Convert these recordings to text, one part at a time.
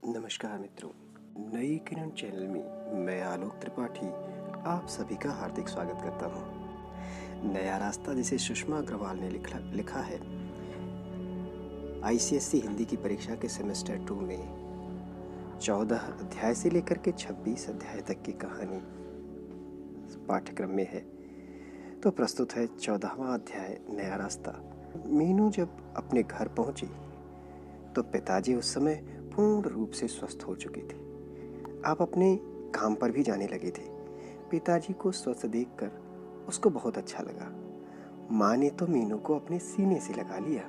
नमस्कार मित्रों, नई किरण चैनल में मैं आलोक त्रिपाठी आप सभी का हार्दिक स्वागत करता हूँ। नया रास्ता जिसे सुषमा अग्रवाल ने लिखा है। आईसीएसई हिंदी की परीक्षा के सेमेस्टर 2 में 14 अध्याय से लेकर के 26 अध्याय तक की कहानी पाठ्यक्रम में है। तो प्रस्तुत है 14वां अध्याय, नया रास्ता। मीनू जब अपने घर पहुंची तो पिताजी उस समय पूर्ण रूप से स्वस्थ हो चुके थे। आप अपने काम पर भी जाने लगे थे। पिताजी को स्वस्थ देखकर उसको बहुत अच्छा लगा। माँ ने तो मीनू को अपने सीने से लगा लिया।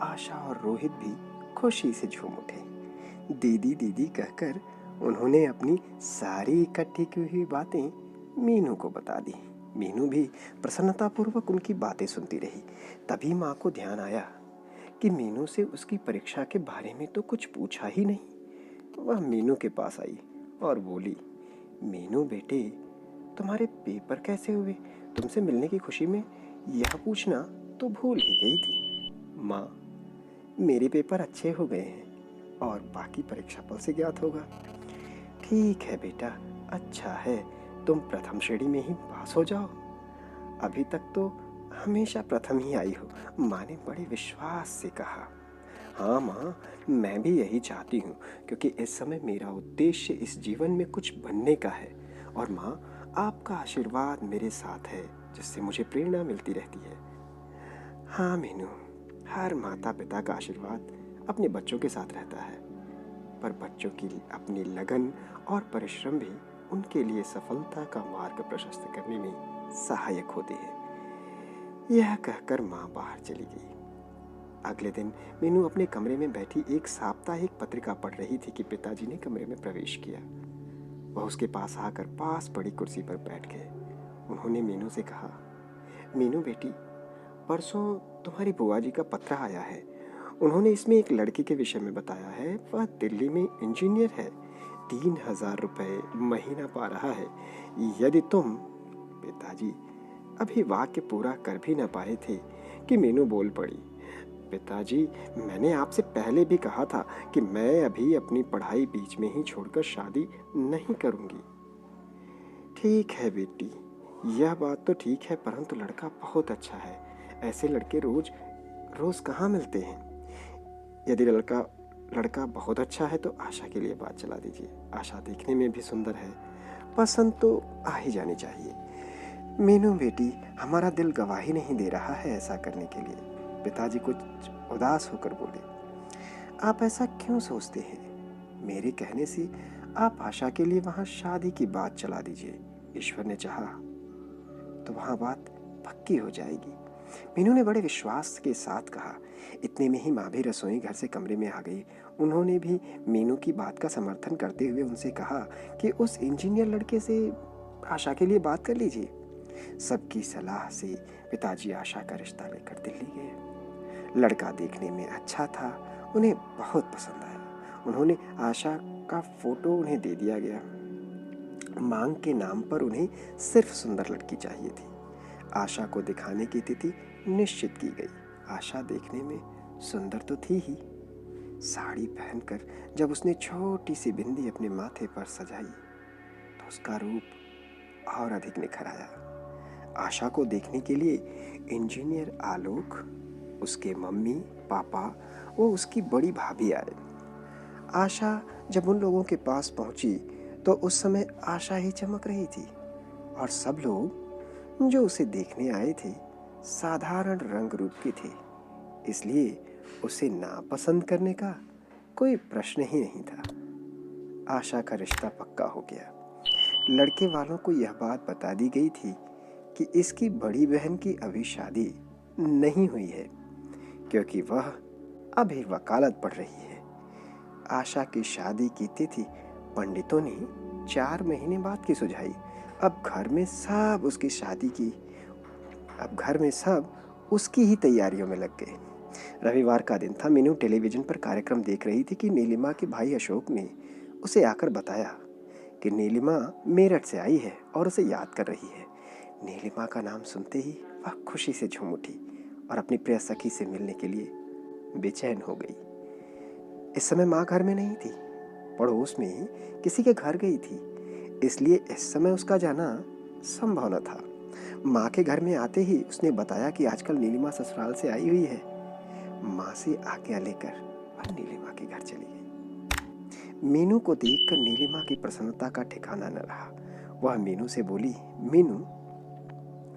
आशा और रोहित भी खुशी से झूम उठे। दीदी दीदी कहकर उन्होंने अपनी सारी इकट्ठी की हुई बातें मीनू को बता दी। मीनू भी प्रसन्नतापूर्वक उनकी बातें सुनती रही। तभी माँ को ध्यान आया कि मीनू से उसकी परीक्षा के बारे में तो कुछ पूछा ही नहीं। वह मीनू के पास आई और बोली, मीनू बेटे, तुम्हारे पेपर कैसे हुए? तुमसे मिलने की खुशी में यह पूछना तो भूल ही गई थी। माँ, मेरे पेपर अच्छे हो गए हैं और बाकी परीक्षा फल से ज्ञात होगा। ठीक है बेटा, अच्छा है, तुम प्रथम श्रेणी में ही पास हो जाओ। अभी तक तो हमेशा प्रथम ही आई हो, माँ ने बड़े विश्वास से कहा। हाँ माँ, मैं भी यही चाहती हूँ, क्योंकि इस समय मेरा उद्देश्य इस जीवन में कुछ बनने का है। और माँ, आपका आशीर्वाद मेरे साथ है, जिससे मुझे प्रेरणा मिलती रहती है। हाँ मीनू, हर माता पिता का आशीर्वाद अपने बच्चों के साथ रहता है, पर बच्चों की अपनी लगन और परिश्रम भी उनके लिए सफलता का मार्ग प्रशस्त करने में सहायक होते हैं। यह कहकर माँ बाहर चली गई। अगले दिन मीनू अपने कमरे में बैठी एक साप्ताहिक पत्रिका पढ़ रही थी कि पिताजी ने कमरे में प्रवेश किया। वह उसके पास आकर पास पड़ी कुर्सी पर बैठ गए। उन्होंने मीनू से कहा, मीनू बेटी, परसों तुम्हारी बुआ जी का पत्र आया है। उन्होंने इसमें एक लड़की के विषय में बताया है। वह दिल्ली में इंजीनियर है, 3000 रुपये महीना पा रहा है। यदि तुम पिताजी अभी वाक्य पूरा कर भी न पाए थे कि मीनू बोल पड़ी, पिताजी, मैंने आपसे पहले भी कहा था कि मैं अभी अपनी पढ़ाई बीच में ही छोड़कर शादी नहीं करूंगी। ठीक है बेटी, यह बात तो ठीक है, परंतु लड़का बहुत अच्छा है। ऐसे लड़के रोज रोज कहाँ मिलते हैं। यदि लड़का बहुत अच्छा है तो आशा के लिए बात चला दीजिए। आशा देखने में भी सुंदर है, पसंद तो आ ही जानी चाहिए। मीनू बेटी, हमारा दिल गवाही नहीं दे रहा है ऐसा करने के लिए। पिताजी कुछ उदास होकर बोले, आप ऐसा क्यों सोचते हैं? मेरे कहने से आप आशा के लिए वहां शादी की बात चला दीजिए। ईश्वर ने चाहा तो वहां बात पक्की हो जाएगी। मीनू ने बड़े विश्वास के साथ कहा। इतने में ही माँ भी रसोई घर से कमरे में आ गई। उन्होंने भी मीनू की बात का समर्थन करते हुए उनसे कहा कि उस इंजीनियर लड़के से आशा के लिए बात कर लीजिए। सबकी सलाह से पिताजी आशा का रिश्ता लेकर दिल्ली गए। लड़का देखने में अच्छा था, उन्हें बहुत पसंद आया। उन्होंने आशा का फोटो उन्हें दे दिया गया। मांग के नाम पर उन्हें सिर्फ सुंदर लड़की चाहिए थी। आशा को दिखाने की तिथि निश्चित की गई। आशा देखने में सुंदर तो थी ही, साड़ी पहनकर जब उसने छोटी सी बिंदी अपने माथे पर सजाई तो उसका रूप और अधिक निखर आया। आशा को देखने के लिए इंजीनियर आलोक, उसके मम्मी पापा, वो उसकी बड़ी भाभी आए। आशा जब उन लोगों के पास पहुंची तो उस समय आशा ही चमक रही थी और सब लोग जो उसे देखने आए थे साधारण रंग रूप के थे, इसलिए उसे नापसंद करने का कोई प्रश्न ही नहीं था। आशा का रिश्ता पक्का हो गया। लड़के वालों को यह बात बता दी गई थी कि इसकी बड़ी बहन की अभी शादी नहीं हुई है, क्योंकि वह अभी वकालत पढ़ रही है। आशा की शादी की तिथि पंडितों ने 4 महीने बाद की सुझाई। अब घर में सब उसकी ही तैयारियों में लग गए। रविवार का दिन था। मीनू टेलीविजन पर कार्यक्रम देख रही थी कि नीलिमा के भाई अशोक ने उसे आकर बताया कि नीलिमा मेरठ से आई है और उसे याद कर रही है। नीलिमा का नाम सुनते ही वह खुशी से झूम उठी और अपनी प्रिय सखी से मिलने के लिए बेचैन हो गई। इस समय माँ घर में नहीं थी। पड़ोस में ही किसी के घर गई थी, इसलिए इस समय उसका जाना संभव न था। माँ के घर में आते ही उसने बताया कि आजकल नीलिमा ससुराल से आई हुई है। माँ से आज्ञा लेकर वह नीलिमा के घर चली गई। मीनू को देखकर नीलिमा की प्रसन्नता का ठिकाना न रहा। वह मीनू से बोली, मीनू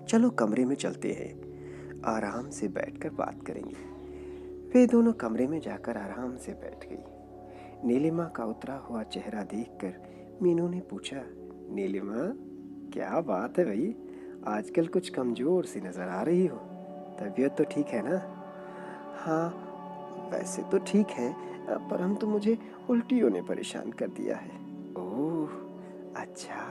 चलो कमरे में चलते हैं, आराम से बैठकर बात करेंगे। वे दोनों कमरे में जाकर आराम से बैठ गई। नीलिमा का उतरा हुआ चेहरा देखकर मीनू ने पूछा, नीलिमा क्या बात है भाई, आजकल कुछ कमजोर सी नजर आ रही हो, तबीयत तो ठीक है ना? हाँ वैसे तो ठीक है, परंतु मुझे उल्टियों ने परेशान कर दिया है। ओह अच्छा,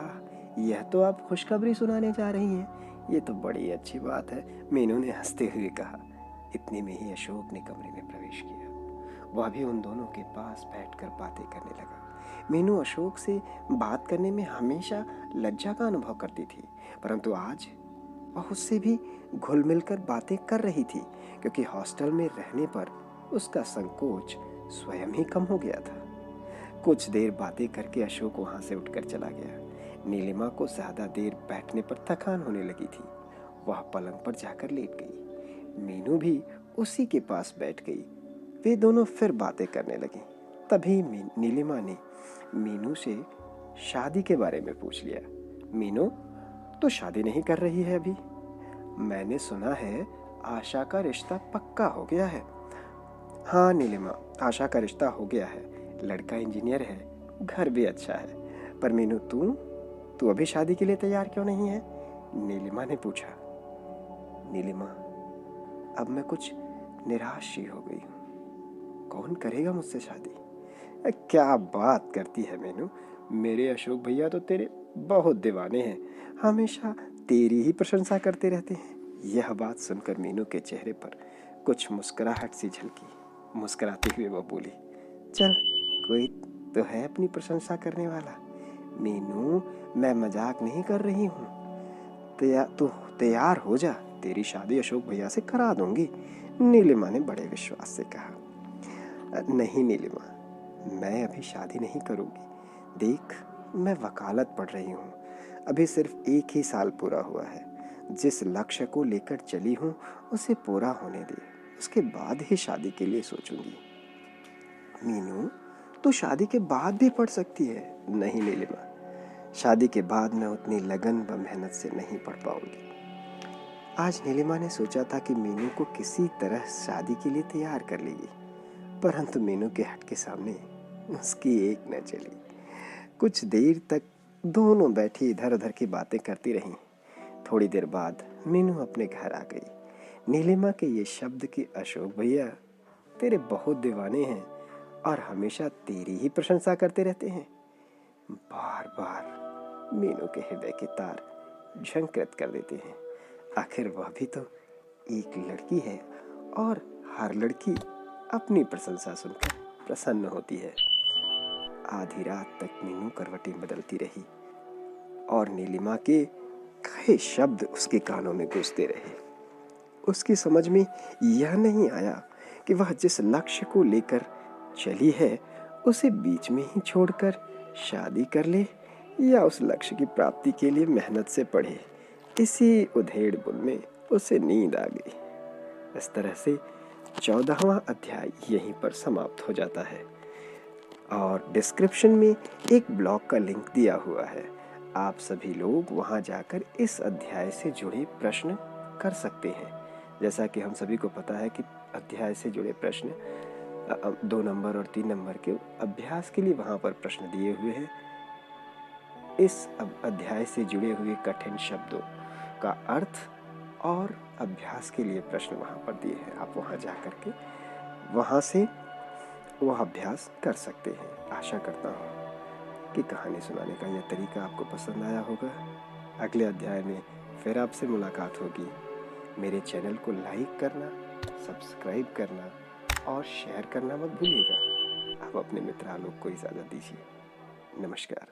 यह तो आप खुशखबरी सुनाने जा रही हैं, ये तो बड़ी अच्छी बात है, मीनू ने हंसते हुए कहा। इतने में ही अशोक ने कमरे में प्रवेश किया। वह भी उन दोनों के पास बैठकर बातें करने लगा। मीनू अशोक से बात करने में हमेशा लज्जा का अनुभव करती थी, परंतु आज वह उससे भी घुल मिलकर बातें कर रही थी, क्योंकि हॉस्टल में रहने पर उसका संकोच स्वयं ही कम हो गया था। कुछ देर बातें करके अशोक वहां से उठकर चला गया। नीलिमा को ज्यादा देर बैठने पर थकान होने लगी थी। वह पलंग पर जाकर लेट गई। मीनू भी उसी के पास बैठ गई। वे दोनों फिर बातें करने लगे। तभी नीलिमा ने मीनू से शादी के बारे में पूछ लिया। मीनू तो शादी नहीं कर रही है अभी? मैंने सुना है आशा का रिश्ता पक्का हो गया है। हाँ नीलिमा, आशा का रिश्ता हो गया है, लड़का इंजीनियर है, घर भी अच्छा है। पर मीनू तू अभी शादी के लिए तैयार क्यों नहीं है? नीलिमा ने पूछा। नीलिमा अब मैं कुछ निराश ही हो गई हूँ, कौन करेगा मुझसे शादी? क्या बात करती है मीनू, मेरे अशोक भैया तो तेरे बहुत दीवाने हैं, हमेशा तेरी ही प्रशंसा करते रहते हैं। यह बात सुनकर मीनू के चेहरे पर कुछ मुस्कुराहट सी झलकी। मुस्कुराते हुए वह बोली, चल कोई तो है अपनी प्रशंसा करने वाला। मीनू मैं मजाक नहीं कर रही हूँ, तू तैयार हो जा, तेरी शादी अशोक भैया से करा दूंगी। नीलिमा ने बड़े विश्वास से कहा। नहीं नीलिमा, मैं अभी शादी नहीं करूंगी। देख मैं वकालत पढ़ रही हूँ, अभी सिर्फ 1 ही साल पूरा हुआ है। जिस लक्ष्य को लेकर चली हूँ उसे पूरा होने दे, उसके बाद ही शादी के लिए सोचूंगी। मीनू तो शादी के बाद भी पढ़ सकती है। नहीं नीलिमा, शादी के बाद मैं उतनी लगन व मेहनत से नहीं पढ़ पाऊंगी। आज नीलिमा ने सोचा था कि मीनू को किसी तरह शादी के लिए तैयार कर लेगी, परंतु मीनू के हट के सामने उसकी एक न चली। कुछ देर तक दोनों बैठी इधर उधर की बातें करती रहीं। थोड़ी देर बाद मीनू अपने घर आ गई। नीलिमा के ये शब्द कि अशोक भैया तेरे बहुत दीवाने हैं और हमेशा तेरी ही प्रशंसा करते रहते हैं, बार बार मीनू के हृदय के तार झंकृत कर देते हैं। आखिर वह भी तो एक लड़की है और हर लड़की अपनी प्रशंसा सुनकर प्रसन्न होती है। आधी रात तक मीनू करवटें बदलती रही और नीलिमा के कहे शब्द उसके कानों में गूंजते रहे। उसकी समझ में यह नहीं आया कि वह जिस लक्ष्य को लेकर चली है उसे बीच में ही छोड़कर शादी कर ले या उस लक्ष्य की प्राप्ति के लिए मेहनत से पढ़े। इसी उधेड़ बुन में उसे नींद आ गई। इस तरह से 14वां अध्याय यहीं पर समाप्त हो जाता है और डिस्क्रिप्शन में एक ब्लॉग का लिंक दिया हुआ है। आप सभी लोग वहां जाकर इस अध्याय से जुड़े प्रश्न कर सकते हैं। जैसा कि हम सभी को पता है कि अध्याय से जुड़े प्रश्न 2 नंबर और 3 नंबर के अभ्यास के लिए वहां पर प्रश्न दिए हुए हैं। इस अध्याय से जुड़े हुए कठिन शब्दों का अर्थ और अभ्यास के लिए प्रश्न वहां पर दिए हैं। आप वहां जा करके वहां से वह अभ्यास कर सकते हैं। आशा करता हूँ कि कहानी सुनाने का यह तरीका आपको पसंद आया होगा। अगले अध्याय में फिर आपसे मुलाकात होगी। मेरे चैनल को लाइक करना, सब्सक्राइब करना और शेयर करना मत भूलिएगा। आप अपने मित्र आलोक को इजाज़त दीजिए। नमस्कार।